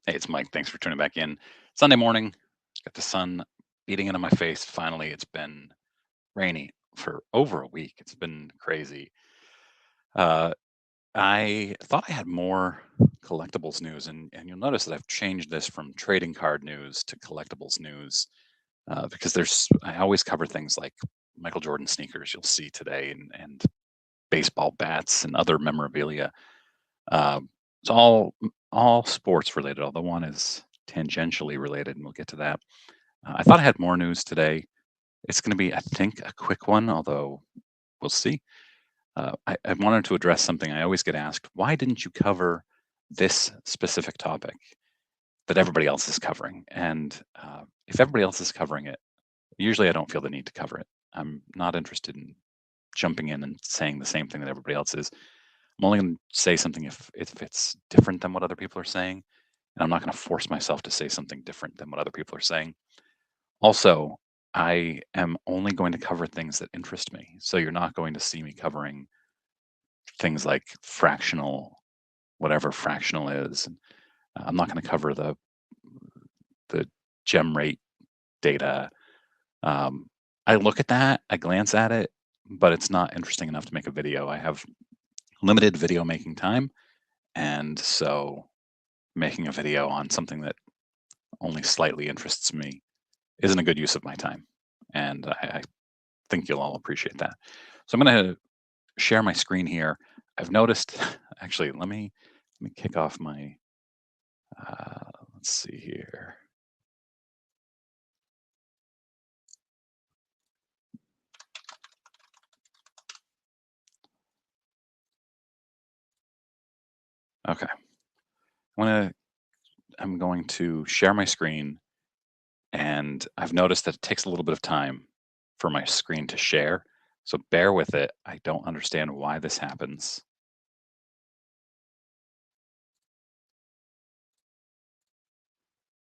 Hey, it's Mike. Thanks for tuning back in. Sunday morning, got the sun beating into my face. Finally, it's been rainy for over a week. It's been crazy. Uh, I thought I had more collectibles news, and you'll notice that I've changed this from trading card news to collectibles news because I always cover things like Michael Jordan sneakers you'll see today and baseball bats and other memorabilia. It's all sports related, although one is tangentially related, and we'll get to that. I thought I had more news today. It's going to be, I think, a quick one, although we'll see. I wanted to address something I always get asked. Why didn't you cover this specific topic that everybody else is covering? And if everybody else is covering it, usually I don't feel the need to cover it. I'm not interested in jumping in and saying the same thing that everybody else is. I'm only going to say something if it's different than what other people are saying, and I'm not going to force myself to say something different than what other people are saying. Also, I am only going to cover things that interest me. So you're not going to see me covering things like fractional, whatever fractional is. I'm not going to cover the gem rate data. Um, I look at that, I glance at it, but it's not interesting enough to make a video. I have limited video making time, and so making a video on something that only slightly interests me isn't a good use of my time. And I think you'll all appreciate that. So I'm going to share my screen here. I've noticed, actually, let me kick off my. Let's see here. Okay, I'm going to share my screen, and I've noticed that it takes a little bit of time for my screen to share. So bear with it. I don't understand why this happens,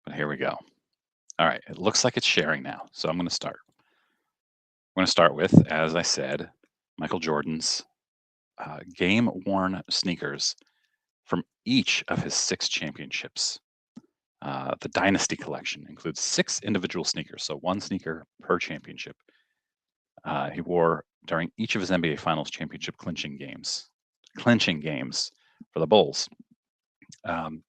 but here we go. All right, it looks like it's sharing now. So I'm going to start. I'm going to start with, as I said, Michael Jordan's game worn sneakers from each of his six championships. The Dynasty collection includes six individual sneakers, so one sneaker per championship. He wore during each of his NBA Finals championship clinching games for the Bulls. Um,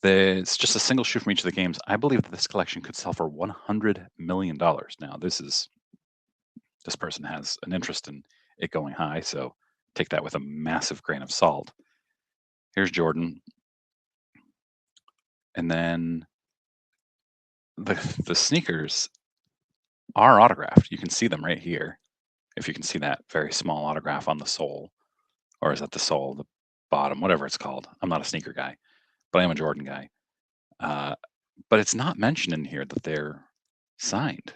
it's just a single shoe from each of the games. I believe that this collection could sell for $100 million. Now, this person has an interest in it going high, so take that with a massive grain of salt. Here's Jordan, and then the sneakers are autographed. You can see them right here. If you can see that very small autograph on the sole, or is that the sole, the bottom, whatever it's called. I'm not a sneaker guy, but I am a Jordan guy. Uh, but it's not mentioned in here that they're signed.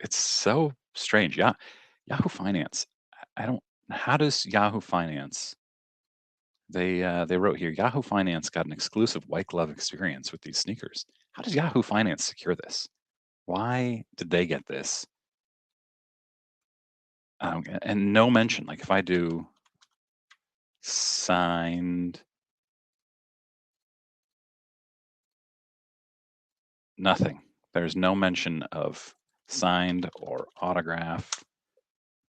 It's so strange. Yeah, Yahoo Finance. I don't. How does Yahoo Finance? They wrote here. Yahoo Finance got an exclusive white glove experience with these sneakers. How does Yahoo Finance secure this? Why did they get this? And no mention. Like if I do signed, nothing. There's no mention of signed or autograph.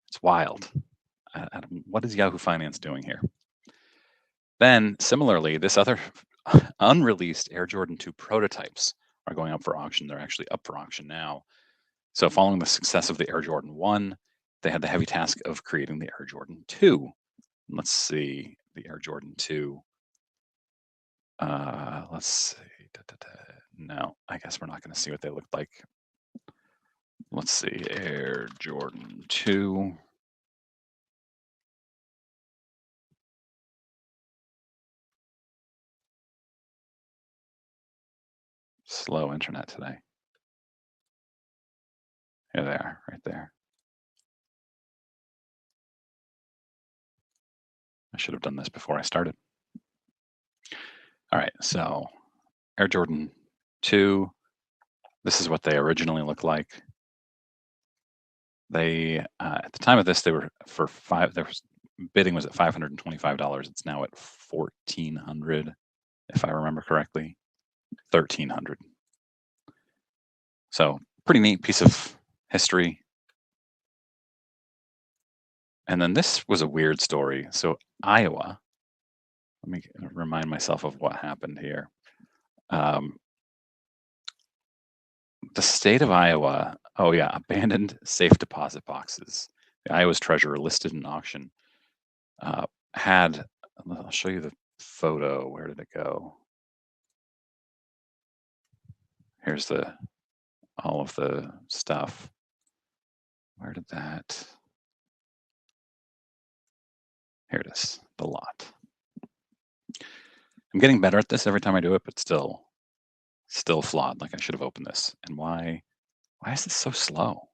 It's wild. What is Yahoo Finance doing here? Then, similarly, this other unreleased Air Jordan 2 prototypes are going up for auction. They're actually up for auction now. So, following the success of the Air Jordan 1, they had the heavy task of creating the Air Jordan 2. Let's see the Air Jordan 2. Let's see. No, I guess we're not going to see what they look like. Let's see. Air Jordan 2. Slow internet today. Here they are, right there. I should have done this before I started. All right, so Air Jordan 2. This is what they originally looked like. They at the time of this, they were for five. Their bidding was at $525. It's now at $1,400, if I remember correctly. 1,300. So pretty neat piece of history. And then this was a weird story. So Iowa, let me remind myself of what happened here. Um, the state of Iowa, oh yeah, abandoned safe deposit boxes. The Iowa's treasurer listed an auction. Uh, had, I'll show you the photo. Where did it go? Here's all of the stuff. Where did that? Here it is, the lot. I'm getting better at this every time I do it, but still flawed. Like I should have opened this. And why is this so slow?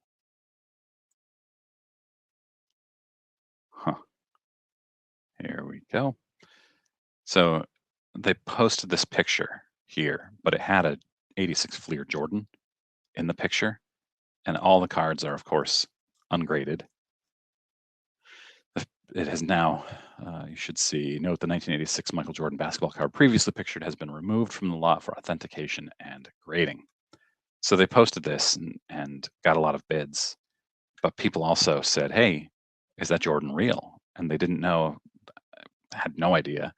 Huh. Here we go. So they posted this picture here, but it had a 86 Fleer Jordan in the picture, and all the cards are, of course, ungraded. It has now, you should see, note the 1986 Michael Jordan basketball card previously pictured has been removed from the lot for authentication and grading. So they posted this and got a lot of bids, but people also said, hey, is that Jordan real? And they didn't know, had no idea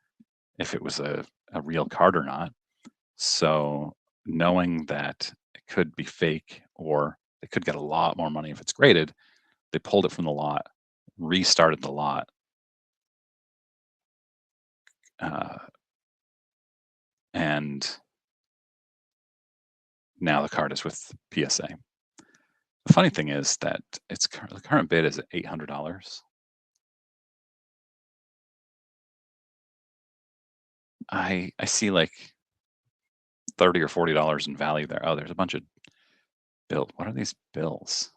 if it was a real card or not. So knowing that it could be fake or they could get a lot more money if it's graded, they pulled it from the lot, restarted the lot, and now the card is with PSA. The funny thing is that the current bid is at $800. I see like $30 or $40 in value there. Oh, there's a bunch of bills. What are these bills?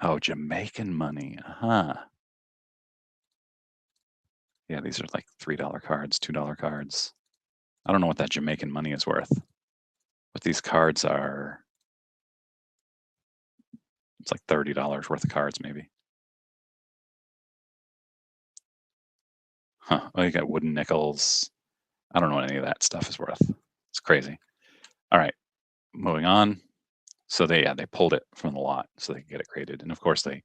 Oh, Jamaican money. Uh-huh. Yeah, these are like $3 cards, $2 cards. I don't know what that Jamaican money is worth, but these cards are, it's like $30 worth of cards, maybe. Huh. Oh, you got wooden nickels. I don't know what any of that stuff is worth. It's crazy. All right, moving on. So they pulled it from the lot so they could get it graded. And of course, they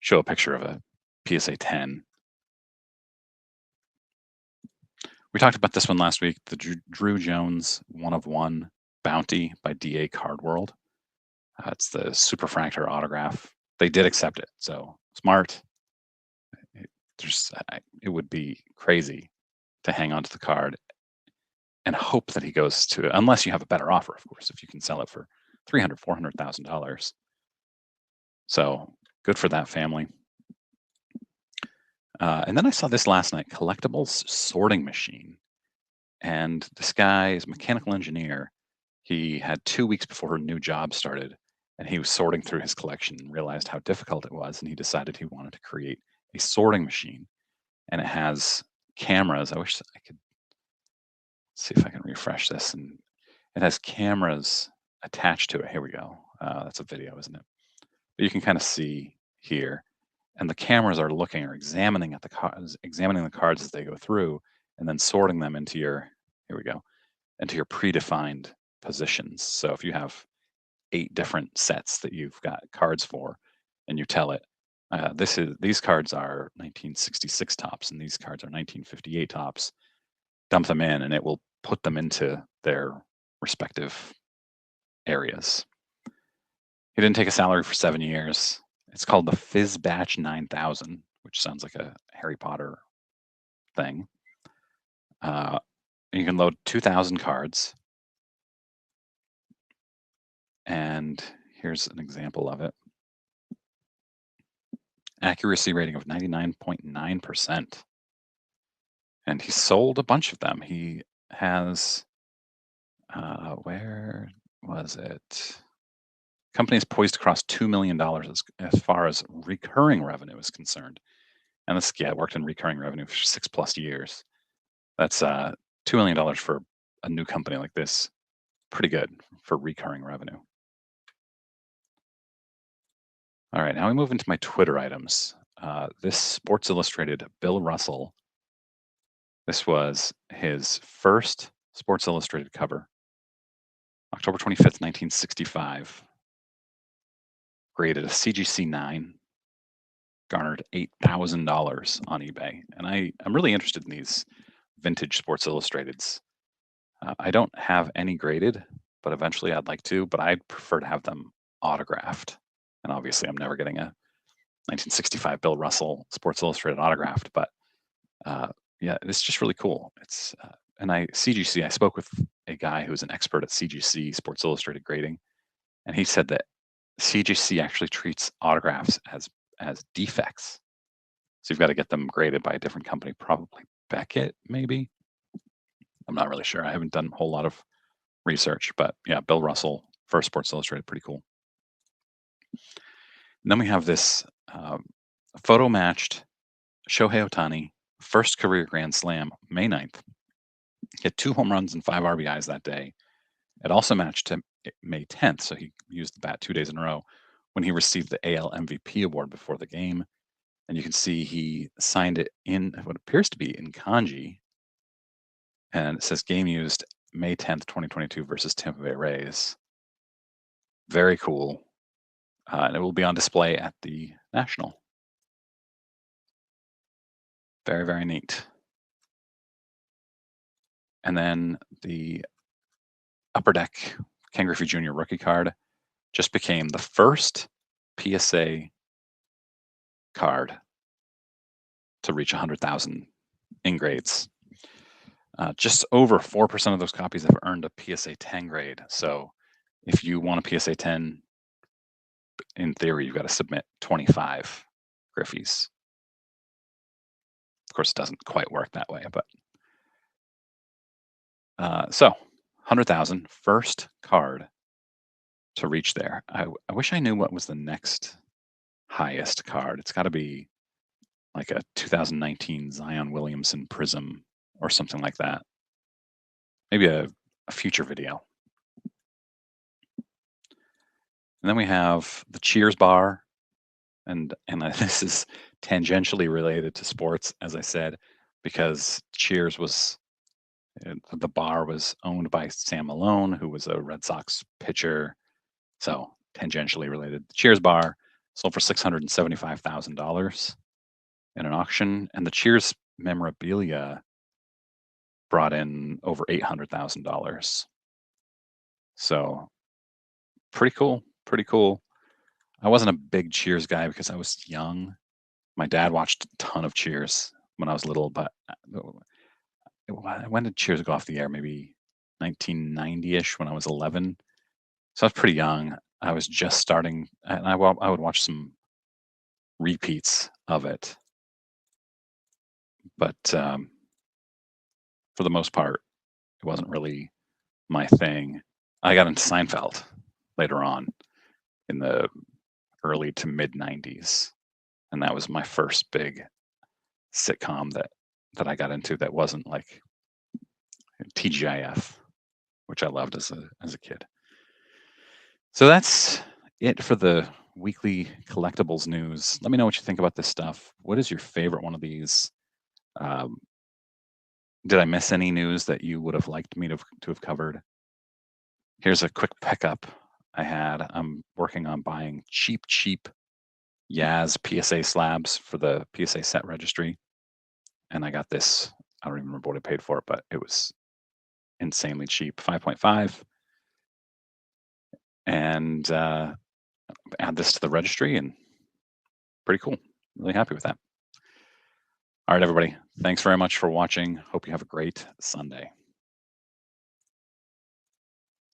show a picture of a PSA 10. We talked about this one last week, the Drew Jones 1 of 1 Bounty by DA Card World. It's the Superfractor autograph. They did accept it, so smart. It would be crazy to hang on to the card and hope that he goes to, unless you have a better offer, of course, if you can sell it for $300,000, $400,000. So good for that family. And then I saw this last night, collectibles sorting machine. And this guy is a mechanical engineer. He had 2 weeks before a new job started, and he was sorting through his collection and realized how difficult it was. And he decided he wanted to create a sorting machine. And it has cameras. I wish I could see if I can refresh this. And it has cameras attached to it. Here we go. That's a video, isn't it? But you can kind of see here. And the cameras are looking or examining the cards as they go through, and then sorting them into your, here we go, into your predefined positions. So if you have 8 different sets that you've got cards for, and you tell it, these cards are 1966 tops, and these cards are 1958 tops. Dump them in, and it will put them into their respective areas. He didn't take a salary for 7 years. It's called the Fizz Batch 9000, which sounds like a Harry Potter thing. You can load 2,000 cards. And here's an example of it. Accuracy rating of 99.9%. And he sold a bunch of them. He has, where was it? Company is poised to cross $2 million as far as recurring revenue is concerned. And this guy worked in recurring revenue for 6+ years. That's $2 million for a new company like this. Pretty good for recurring revenue. All right, now we move into my Twitter items. This Sports Illustrated Bill Russell. This was his first Sports Illustrated cover, October 25th, 1965. Graded a CGC 9, garnered $8,000 on eBay. And I'm really interested in these vintage Sports Illustrateds. I don't have any graded, but eventually I'd like to, but I'd prefer to have them autographed. And obviously, I'm never getting a 1965 Bill Russell Sports Illustrated autographed, but yeah, it's just really cool. It's and CGC. I spoke with a guy who's an expert at CGC Sports Illustrated grading, and he said that CGC actually treats autographs as defects. So you've got to get them graded by a different company, probably Beckett, maybe. I'm not really sure. I haven't done a whole lot of research, but yeah, Bill Russell, first Sports Illustrated, pretty cool. And then we have this photo matched Shohei Ohtani, first career Grand Slam, May 9th. He had 2 home runs and 5 RBIs that day. It also matched to May 10th, so he used the bat 2 days in a row when he received the AL MVP award before the game. And you can see he signed it in what appears to be in kanji. And it says game used May 10th, 2022 versus Tampa Bay Rays. Very cool. And it will be on display at the National. Very, very neat. And then the Upper Deck Ken Griffey Jr. rookie card just became the first PSA card to reach 100,000 in grades. Just over 4% of those copies have earned a PSA 10 grade. So if you want a PSA 10, in theory, you've got to submit 25 Griffies. Of course, it doesn't quite work that way, but so 100,000, first card to reach there. I wish I knew what was the next highest card. It's got to be like a 2019 Zion Williamson Prism or something like that. Maybe a future video. And then we have the Cheers bar, and this is tangentially related to sports, as I said, because Cheers was the bar was owned by Sam Malone, who was a Red Sox pitcher. So tangentially related. The Cheers bar sold for $675,000 in an auction, and the Cheers memorabilia brought in over $800,000. So pretty cool. Pretty cool. I wasn't a big Cheers guy because I was young. My dad watched a ton of Cheers when I was little, but when did Cheers go off the air? Maybe 1990-ish when I was 11. So I was pretty young. I was just starting, and I would watch some repeats of it. But for the most part, it wasn't really my thing. I got into Seinfeld later on in the early to mid 90s. And that was my first big sitcom that I got into that wasn't like TGIF, which I loved as a kid. So that's it for the weekly collectibles news. Let me know what you think about this stuff. What is your favorite one of these? Did I miss any news that you would have liked me to have covered? Here's a quick pickup I had. I'm working on buying cheap Yaz PSA slabs for the PSA set registry. And I got this, I don't even remember what I paid for it, but it was insanely cheap, 5.5. And add this to the registry, and pretty cool. Really happy with that. All right, everybody. Thanks very much for watching. Hope you have a great Sunday.